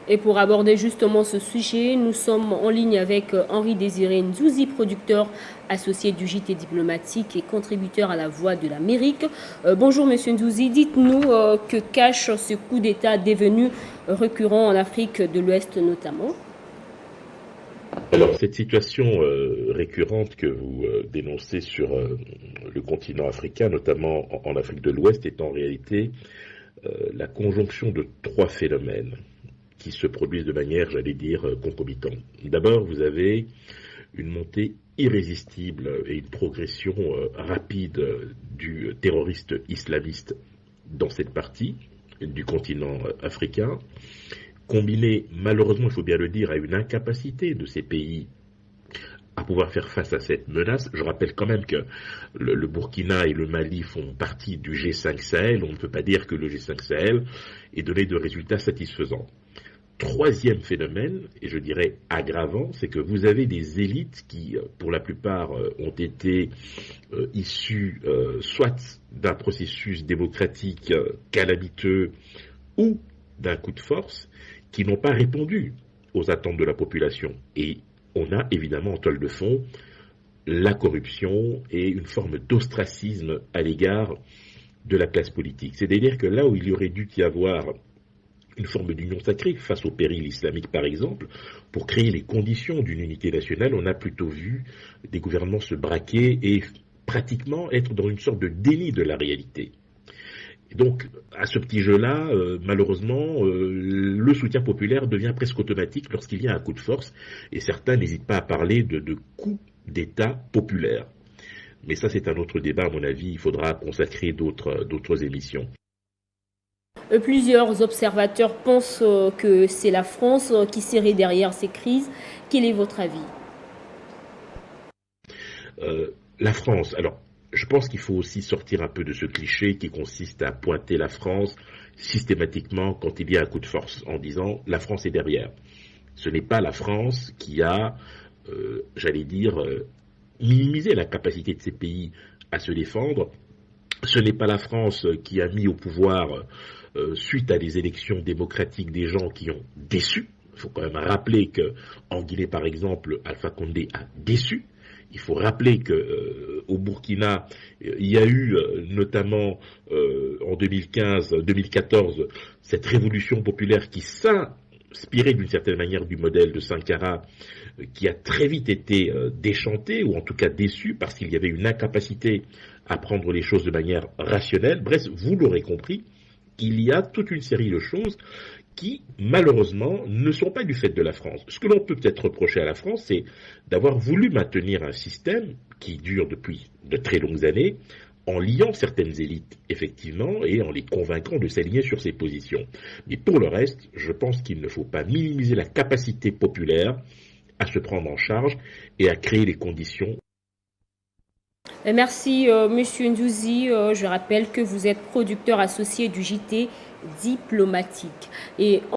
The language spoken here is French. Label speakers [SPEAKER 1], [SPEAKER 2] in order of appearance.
[SPEAKER 1] Et pour aborder justement ce sujet, nous sommes en ligne avec Henri-Désiré Ndouzi, producteur associé du JT diplomatique et contributeur à la Voix de l'Amérique. Bonjour Monsieur Ndouzi, dites-nous que cache ce coup d'État devenu récurrent en Afrique de l'Ouest notamment.
[SPEAKER 2] Alors, cette situation récurrente que vous dénoncez sur le continent africain, notamment en Afrique de l'Ouest, est en réalité la conjonction de trois phénomènes qui se produisent de manière, j'allais dire, concomitante. D'abord, vous avez une montée irrésistible et une progression rapide du terroriste islamiste dans cette partie du continent africain, combiné, malheureusement, il faut bien le dire, à une incapacité de ces pays à pouvoir faire face à cette menace. Je rappelle quand même que le Burkina et le Mali font partie du G5 Sahel. On ne peut pas dire que le G5 Sahel ait donné de résultats satisfaisants. Troisième phénomène, et je dirais aggravant, c'est que vous avez des élites qui, pour la plupart, ont été issues soit d'un processus démocratique calamiteux ou d'un coup de force, qui n'ont pas répondu aux attentes de la population. Et on a évidemment en toile de fond la corruption et une forme d'ostracisme à l'égard de la classe politique. C'est-à-dire que là où il y aurait dû y avoir une forme d'union sacrée face au péril islamique par exemple, pour créer les conditions d'une unité nationale, on a plutôt vu des gouvernements se braquer et pratiquement être dans une sorte de déni de la réalité. Donc, à ce petit jeu-là, malheureusement, le soutien populaire devient presque automatique lorsqu'il y a un coup de force, et certains n'hésitent pas à parler de coup d'État populaire. Mais ça, c'est un autre débat, à mon avis, il faudra consacrer d'autres émissions.
[SPEAKER 1] Plusieurs observateurs pensent que c'est la France qui serait derrière ces crises. Quel est votre avis?
[SPEAKER 2] La France, alors, je pense qu'il faut aussi sortir un peu de ce cliché qui consiste à pointer la France systématiquement quand il y a un coup de force, en disant la France est derrière. Ce n'est pas la France qui a, j'allais dire, minimisé la capacité de ces pays à se défendre. Ce n'est pas la France qui a mis au pouvoir, suite à des élections démocratiques, des gens qui ont déçu. Il faut quand même rappeler qu'en Guinée, par exemple, Alpha Condé a déçu. Il faut rappeler qu'au Burkina, il y a eu notamment en 2015-2014 cette révolution populaire qui s'inspirait d'une certaine manière du modèle de Sankara, qui a très vite été déchanté ou en tout cas déçu parce qu'il y avait une incapacité à prendre les choses de manière rationnelle. Bref, vous l'aurez compris, il y a toute une série de choses qui, malheureusement, ne sont pas du fait de la France. Ce que l'on peut peut-être reprocher à la France, c'est d'avoir voulu maintenir un système qui dure depuis de très longues années, en liant certaines élites, effectivement, et en les convaincant de s'aligner sur ces positions. Mais pour le reste, je pense qu'il ne faut pas minimiser la capacité populaire à se prendre en charge et à créer les conditions.
[SPEAKER 1] Merci Monsieur Ndouzi. Je rappelle que vous êtes producteur associé du JT diplomatique. Et